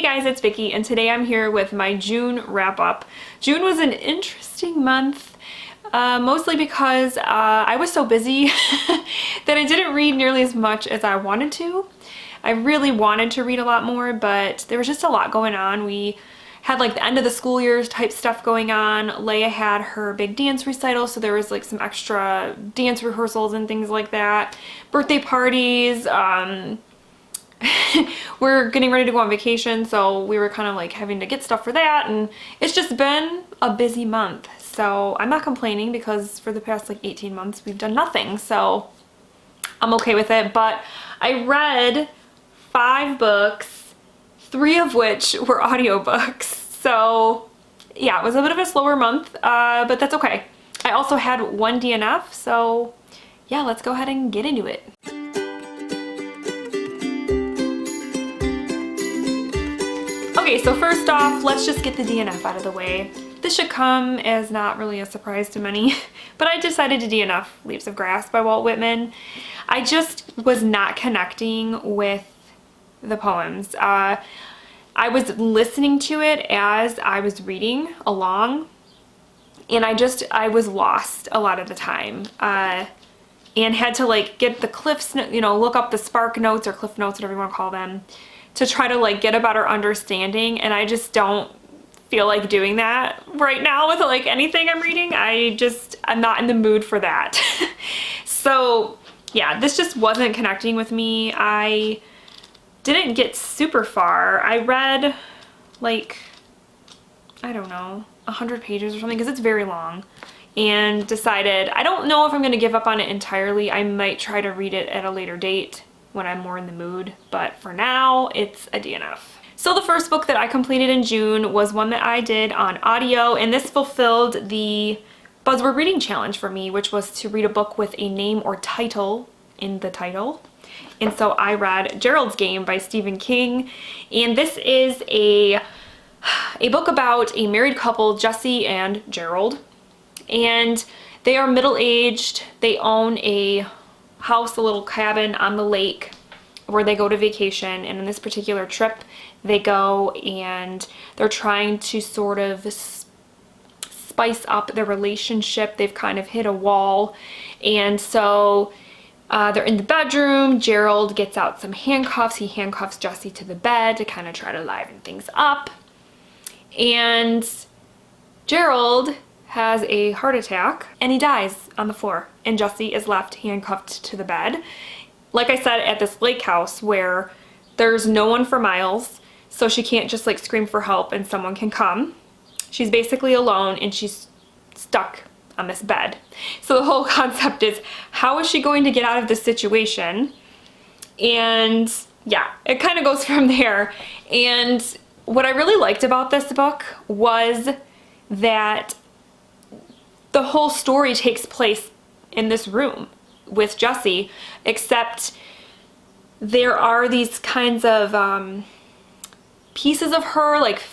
guys, it's Vicky, and today I'm here with my June wrap-up. June was an interesting month, mostly because I was so busy that I didn't read nearly as much as I wanted to. I really wanted to read a lot more, but there was just a lot going on. We had like the end of the school year type stuff going on. Leia had her big dance recital, so there was like some extra dance rehearsals and things like that. Birthday parties, we're getting ready to go on vacation, so we were kind of like having to get stuff for that, and it's just been a busy month. So I'm not complaining because for the past like 18 months we've done nothing, so I'm okay with it. But I read 5 books, 3 of which were audiobooks. So yeah, it was a bit of a slower month, but that's okay. I also had 1 DNF, so yeah, let's go ahead and get into it. Okay, so first off, let's just get the DNF out of the way. This should come as not really a surprise to many, but I decided to DNF Leaves of Grass by Walt Whitman. I just was not connecting with the poems. I was listening to it as I was reading along, and I was lost a lot of the time. And had to like get the cliffs, look up the spark notes or cliff notes, whatever you want to call them, to try to like get a better understanding, and I just don't feel like doing that right now with like anything I'm reading. I'm not in the mood for that. So yeah, this just wasn't connecting with me. I didn't get super far. I read like, I don't know, 100 pages or something, because it's very long, and decided I don't know if I'm gonna give up on it entirely. I might try to read it at a later date when I'm more in the mood, but for now it's a DNF. So the first book that I completed in June was one that I did on audio, and this fulfilled the Buzzword Reading Challenge for me, which was to read a book with a name or title in the title. And so I read Geralds Game by Stephen King, and this is a book about a married couple, Jesse and Gerald, and they are middle-aged. They own a house, a little cabin on the lake where they go to vacation, and in this particular trip they go and they're trying to sort of spice up their relationship. They've kind of hit a wall, and so they're in the bedroom. Gerald gets out some handcuffs. He handcuffs Jesse to the bed to kind of try to liven things up, and Gerald has a heart attack and he dies on the floor, and Jesse is left handcuffed to the bed. Like I said, at this lake house where there's no one for miles, so she can't just like scream for help and someone can come. She's basically alone and she's stuck on this bed. So the whole concept is, how is she going to get out of this situation? And yeah, it kind of goes from there. And what I really liked about this book was that the whole story takes place in this room with Jesse, except there are these kinds of pieces of her, like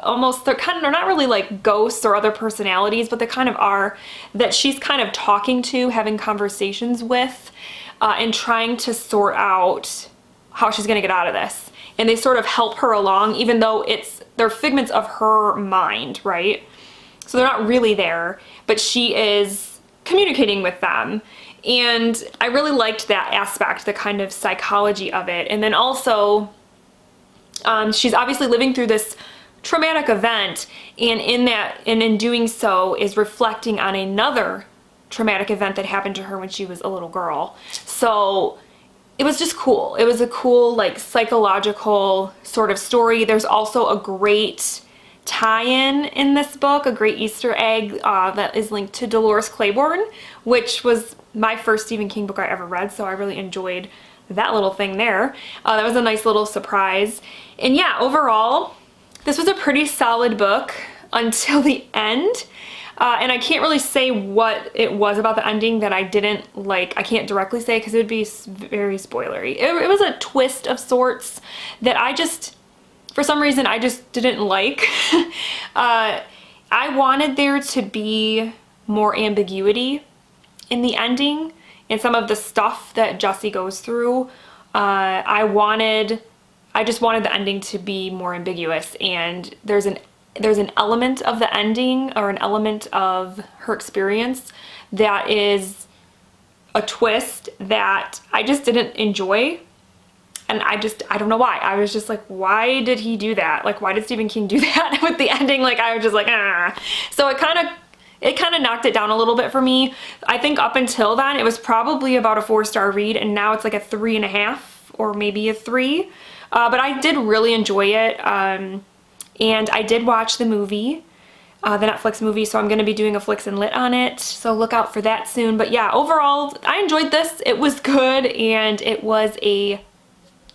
almost, they're not really like ghosts or other personalities, but they kind of are, that she's kind of talking to, having conversations with, and trying to sort out how she's gonna get out of this. And they sort of help her along, even though they're figments of her mind, right? So they're not really there, but she is communicating with them. And I really liked that aspect, the kind of psychology of it. And then also, she's obviously living through this traumatic event, and in doing so is reflecting on another traumatic event that happened to her when she was a little girl. So it was just cool. It was a cool, like, psychological sort of story. There's also a great tie-in in this book, a great Easter egg that is linked to Dolores Claiborne, which was my first Stephen King book I ever read, so I really enjoyed that little thing there. That was a nice little surprise. And yeah, overall, this was a pretty solid book until the end. And I can't really say what it was about the ending that I didn't like. I can't directly say because it would be very spoilery. It was a twist of sorts that for some reason, I just didn't like. I wanted there to be more ambiguity in the ending and some of the stuff that Jesse goes through. I wanted I just wanted the ending to be more ambiguous, and there's an element of the ending, or an element of her experience, that is a twist that I just didn't enjoy. And I don't know why. I was just like, why did he do that? Like, why did Stephen King do that with the ending? Like, I was just like, ah. So it kind of knocked it down a little bit for me. I think up until then, it was probably about a 4-star read, and now it's like a 3.5 or maybe a 3. But I did really enjoy it. And I did watch the movie, the Netflix movie, so I'm going to be doing a Flicks and Lit on it. So look out for that soon. But yeah, overall, I enjoyed this. It was good, and it was a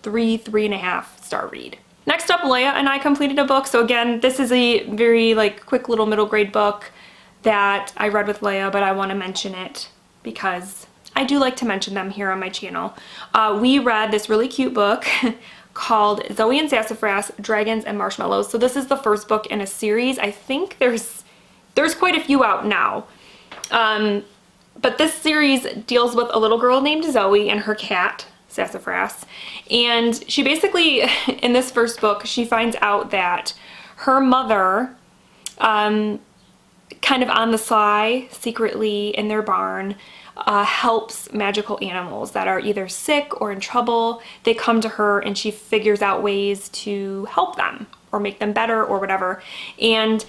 3.5 star read. Next up, Leia and I completed a book. So again, this is a very like quick little middle grade book that I read with Leia, but I want to mention it because I do like to mention them here on my channel. We read this really cute book called Zoe and Sassafras, Dragons and Marshmallows. So this is the first book in a series. I think there's quite a few out now. But this series deals with a little girl named Zoe and her cat, Sassafras. And she basically, in this first book, she finds out that her mother, kind of on the sly, secretly in their barn, helps magical animals that are either sick or in trouble. They come to her and she figures out ways to help them or make them better or whatever. And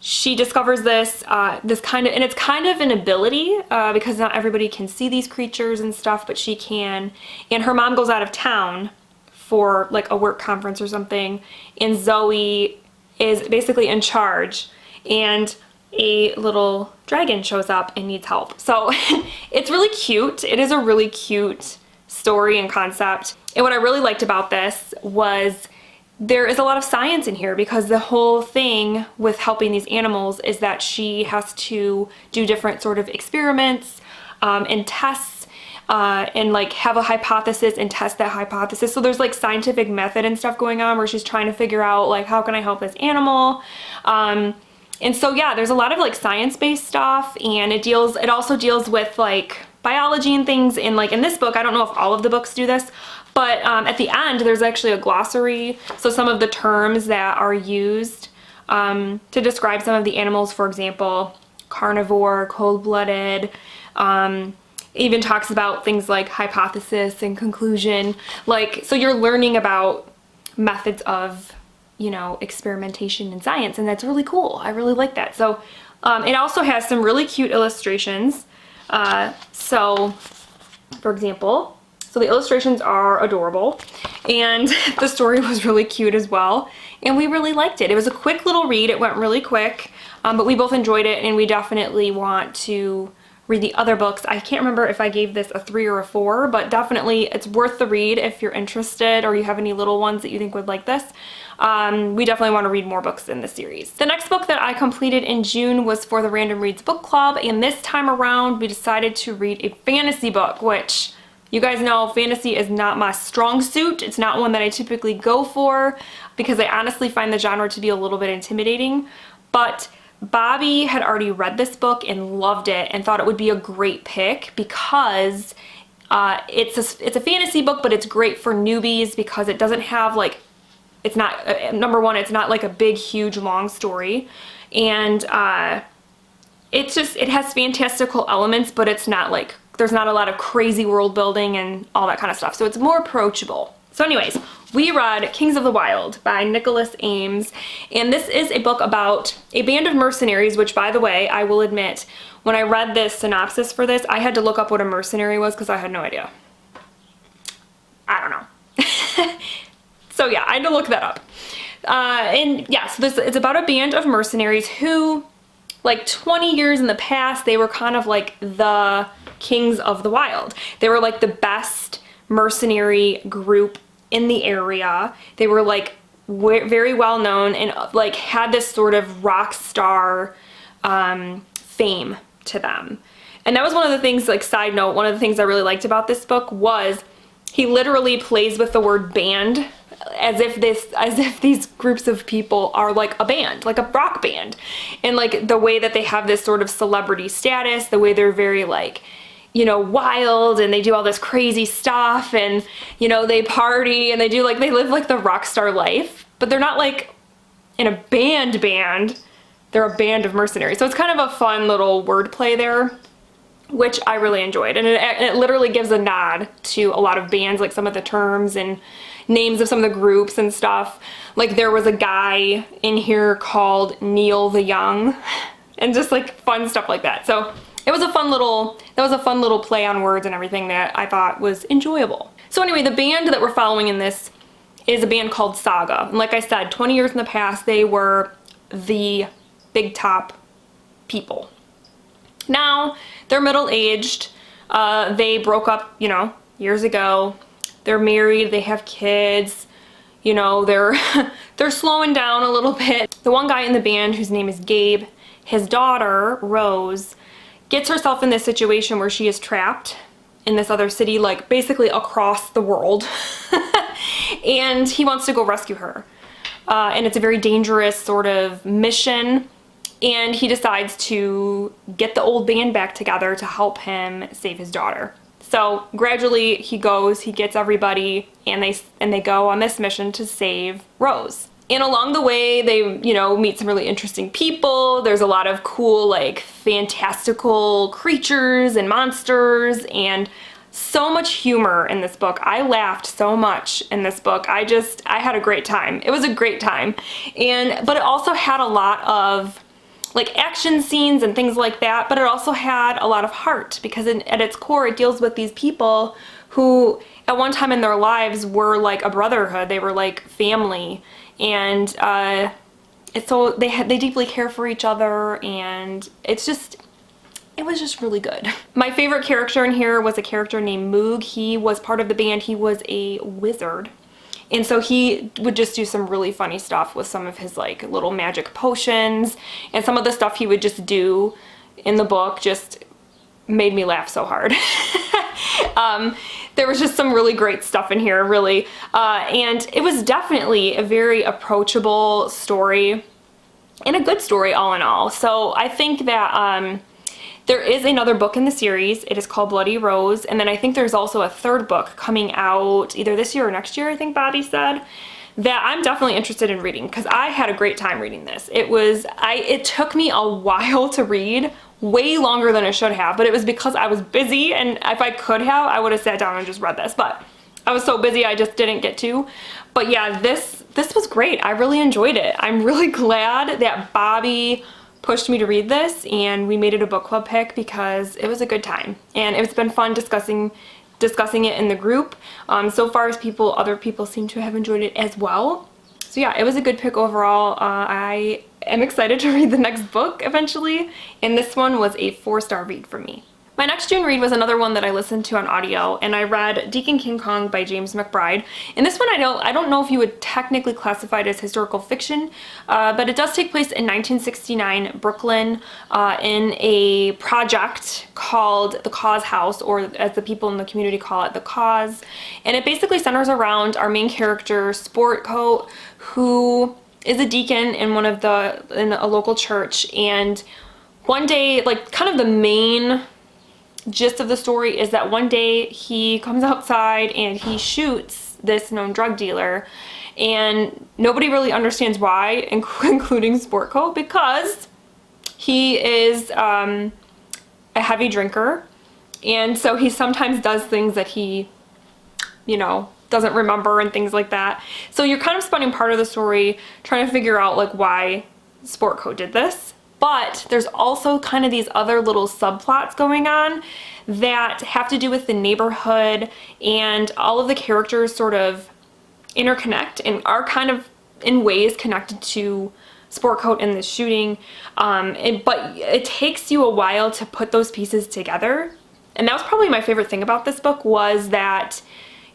she discovers this and it's kind of an ability because not everybody can see these creatures and stuff, but she can. And her mom goes out of town for like a work conference or something, and Zoe is basically in charge, and a little dragon shows up and needs help. So it's really cute. It is a really cute story and concept. And what I really liked about this was there is a lot of science in here, because the whole thing with helping these animals is that she has to do different sort of experiments and tests and like have a hypothesis and test that hypothesis. So there's like scientific method and stuff going on where she's trying to figure out like, how can I help this animal? And so yeah, there's a lot of like science-based stuff, and it also deals with like biology and things. And like in this book, I don't know if all of the books do this, but at the end there's actually a glossary. So some of the terms that are used to describe some of the animals, for example, carnivore, cold-blooded, even talks about things like hypothesis and conclusion. Like, so you're learning about methods of, you know, experimentation in science, and that's really cool. I really like that. So it also has some really cute illustrations. So for example, so the illustrations are adorable, and the story was really cute as well, and we really liked it. It was a quick little read. It went really quick, but we both enjoyed it, and we definitely want to read the other books. I can't remember if I gave this a 3 or a 4, but definitely it's worth the read if you're interested or you have any little ones that you think would like this. We definitely want to read more books in this series. The next book that I completed in June was for the Random Reads book club, and this time around we decided to read a fantasy book, which you guys know fantasy is not my strong suit. It's not one that I typically go for because I honestly find the genre to be a little bit intimidating, but Bobby had already read this book and loved it and thought it would be a great pick because it's a fantasy book, but it's great for newbies because it doesn't have like, it's not, number one, it's not like a big, huge, long story. And it has fantastical elements, but it's not like, there's not a lot of crazy world building and all that kind of stuff. So it's more approachable. So anyways, we read Kings of the Wild by Nicholas Ames, and this is a book about a band of mercenaries, which, by the way, I will admit, when I read this synopsis for this, I had to look up what a mercenary was because I had no idea. I don't know. So yeah, I had to look that up. And yeah, so it's about a band of mercenaries who, like 20 years in the past, they were kind of like the kings of the wild. They were like the best mercenary group in the area. They were like very well known and like had this sort of rock star fame to them. And that was one of the things, like side note, one of the things I really liked about this book was he literally plays with the word band as if these groups of people are like a band, like a rock band. And like the way that they have this sort of celebrity status, the way they're very like, you know, wild, and they do all this crazy stuff, and, you know, they party, and they do, like, they live, like, the rock star life, but they're not, like, in a band, they're a band of mercenaries. So it's kind of a fun little wordplay there, which I really enjoyed, and it literally gives a nod to a lot of bands, like some of the terms and names of some of the groups and stuff. Like, there was a guy in here called Neil the Young, and just, like, fun stuff like that. So it was a fun little play on words and everything that I thought was enjoyable. So anyway, the band that we're following in this is a band called Saga. And like I said, 20 years in the past, they were the big top people. Now, they're middle-aged. They broke up, you know, years ago. They're married, they have kids. You know, they're slowing down a little bit. The one guy in the band, whose name is Gabe, his daughter, Rose, gets herself in this situation where she is trapped in this other city, like basically across the world. And he wants to go rescue her. And it's a very dangerous sort of mission. And he decides to get the old band back together to help him save his daughter. So gradually he gets everybody, and they go on this mission to save Rose. And along the way, they, you know, meet some really interesting people. There's a lot of cool, like, fantastical creatures and monsters, and so much humor in this book. I laughed so much in this book. I had a great time. It was a great time. But it also had a lot of, like, action scenes and things like that, but it also had a lot of heart, because at its core, it deals with these people who at one time in their lives were like a brotherhood. They were like family, and so they deeply care for each other, and it was just really good. My favorite character in here was a character named Moog. He was part of the band. He was a wizard. And so he would just do some really funny stuff with some of his, like, little magic potions, and some of the stuff he would just do in the book just made me laugh so hard. There was just some really great stuff in here, really. And it was definitely a very approachable story, and a good story all in all. So I think that there is another book in the series. It is called Bloody Rose, and then I think there's also a third book coming out either this year or next year, I think Bobby said, that I'm definitely interested in reading, because I had a great time reading this. It took me a while to read, way longer than it should have, but it was because I was busy, and if I could have, I would have sat down and just read this, but I was so busy I just didn't get to. But yeah, this was great. I really enjoyed it. I'm really glad that Bobby pushed me to read this, and we made it a book club pick, because it was a good time, and it's been fun discussing it in the group. So far as other people seem to have enjoyed it as well. So yeah, it was a good pick overall. I am excited to read the next book eventually, and this one was a 4-star read for me. My next June read was another one that I listened to on audio, and I read Deacon King Kong by James McBride. And this one I don't know if you would technically classify it as historical fiction, but it does take place in 1969 Brooklyn, in a project called the Cause House, or as the people in the community call it, the Cause. And it basically centers around our main character, Sportcoat, who is a deacon in a local church. And one day, like, kind of the main gist of the story is that one day he comes outside and he shoots this known drug dealer, and nobody really understands why, including Sportcoat, because he is a heavy drinker, and so he sometimes does things that he, you know, doesn't remember and things like that. So you're kind of spending part of the story trying to figure out, like, why Sportcoat did this. But there's also kind of these other little subplots going on that have to do with the neighborhood, and all of the characters sort of interconnect and are kind of in ways connected to Sportcoat in the shooting. But it takes you a while to put those pieces together. And that was probably my favorite thing about this book, was that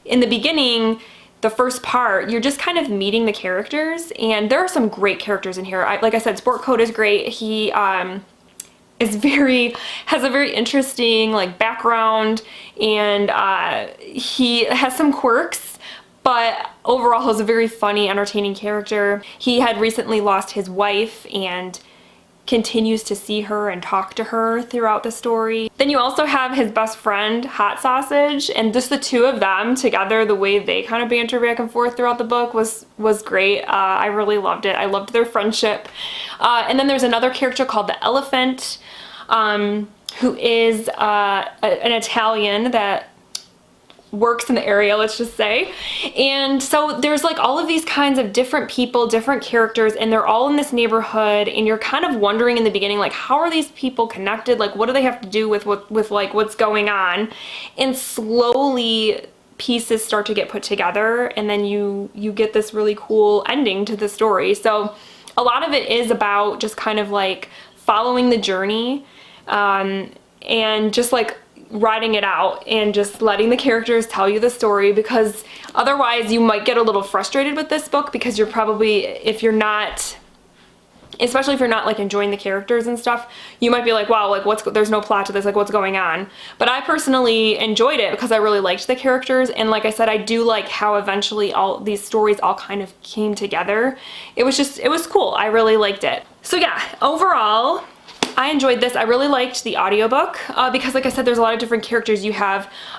in the beginning, the first part, you're just kind of meeting the characters, and there are some great characters in here. Like I said, Sportcoat is great. He has a very interesting, like, background, and he has some quirks, but overall he's a very funny, entertaining character. He had recently lost his wife, and continues to see her and talk to her throughout the story. Then you also have his best friend, Hot Sausage, and just the two of them together, the way they kind of banter back and forth throughout the book was great. I really loved it. I loved their friendship. And then there's another character called the Elephant, who is an Italian that works in the area, let's just say. And so there's like all of these kinds of different people, different characters, and they're all in this neighborhood, and you're kind of wondering in the beginning, like, how are these people connected? Like, what do they have to do with like what's going on? And slowly pieces start to get put together, and then you get this really cool ending to the story. So a lot of it is about just kind of like following the journey, and just like writing it out and just letting the characters tell you the story, because otherwise you might get a little frustrated with this book, because you're probably, especially if you're not like enjoying the characters and stuff, you might be like, wow, like there's no plot to this, like what's going on? But I personally enjoyed it because I really liked the characters, and like I said, I do like how eventually all these stories all kind of came together. It was cool. I really liked it. So yeah, overall, I enjoyed this. I really liked the audiobook because, like I said, there's a lot of different characters.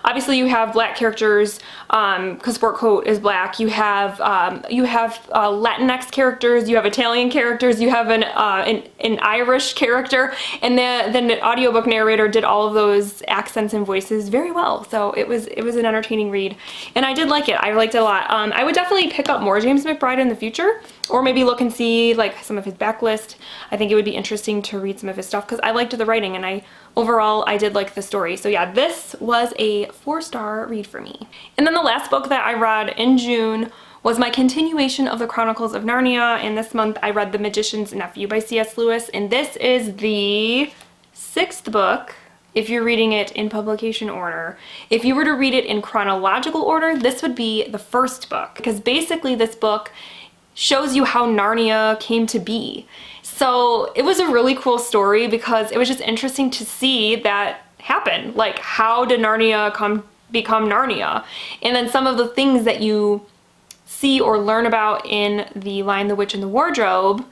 Obviously you have black characters because Sportcoat is black. You have Latinx characters. You have Italian characters. You have an Irish character, and the audiobook narrator did all of those accents and voices very well. So it was an entertaining read, and I did like it. I liked it a lot. I would definitely pick up more James McBride in the future, or maybe look and see like some of his backlist. I think it would be interesting to read some of his stuff because I liked the writing, and overall I did like the story. So yeah, this was a 4-star read for me. And then the last book that I read in June was my continuation of the Chronicles of Narnia, and this month I read The Magician's Nephew by C.S. Lewis, and this is the 6th book if you're reading it in publication order. If you were to read it in chronological order, this would be the 1st book, because basically this book shows you how Narnia came to be. So it was a really cool story because it was just interesting to see that happen. Like, how did Narnia become Narnia? And then some of the things that you see or learn about in The Lion, the Witch, and the Wardrobe,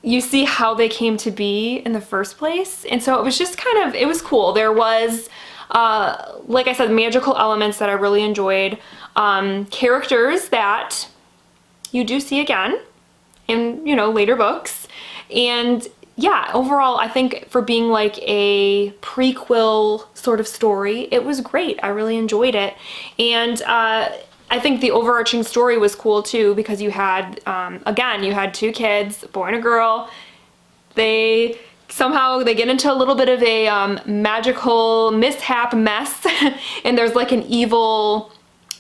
you see how they came to be in the first place. And so it was just it was cool. There was, like I said, magical elements that I really enjoyed, characters that you do see again in, later books. And yeah, overall, I think for being like a prequel sort of story, it was great. I really enjoyed it. And I think the overarching story was cool too, because you had, again, you had 2 kids, a boy and a girl. They get into a little bit of a magical mishap mess, and there's like an evil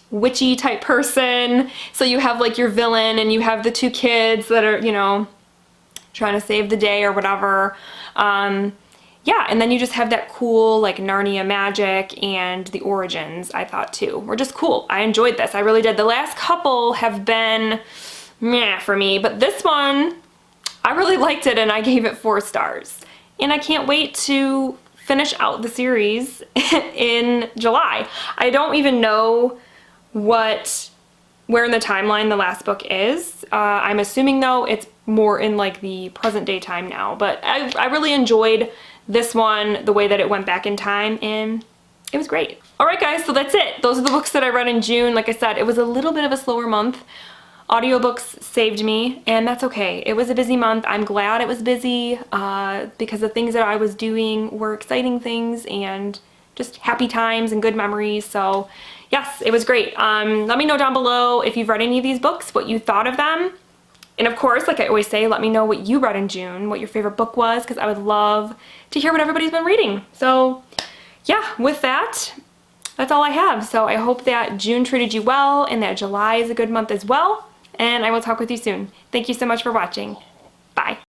witchy type person. So you have like your villain, and you have the 2 kids that are, trying to save the day or whatever. Yeah, and then you just have that cool like Narnia magic, and the origins, I thought too, were just cool. I enjoyed this. I really did. The last couple have been meh for me, but this one, I really liked it, and I gave it 4 stars. And I can't wait to finish out the series in July. I don't even know where in the timeline the last book is. I'm assuming though it's more in like the present day time now, but I really enjoyed this one, the way that it went back in time, and it was great. Alright guys, so that's it. Those are the books that I read in June. Like I said, it was a little bit of a slower month. Audiobooks saved me, and that's okay. It was a busy month. I'm glad it was busy because the things that I was doing were exciting things and just happy times and good memories. So yes, it was great. Let me know down below if you've read any of these books, what you thought of them. And of course, like I always say, let me know what you read in June, what your favorite book was, because I would love to hear what everybody's been reading. So yeah, with that, that's all I have. So I hope that June treated you well, and that July is a good month as well. And I will talk with you soon. Thank you so much for watching.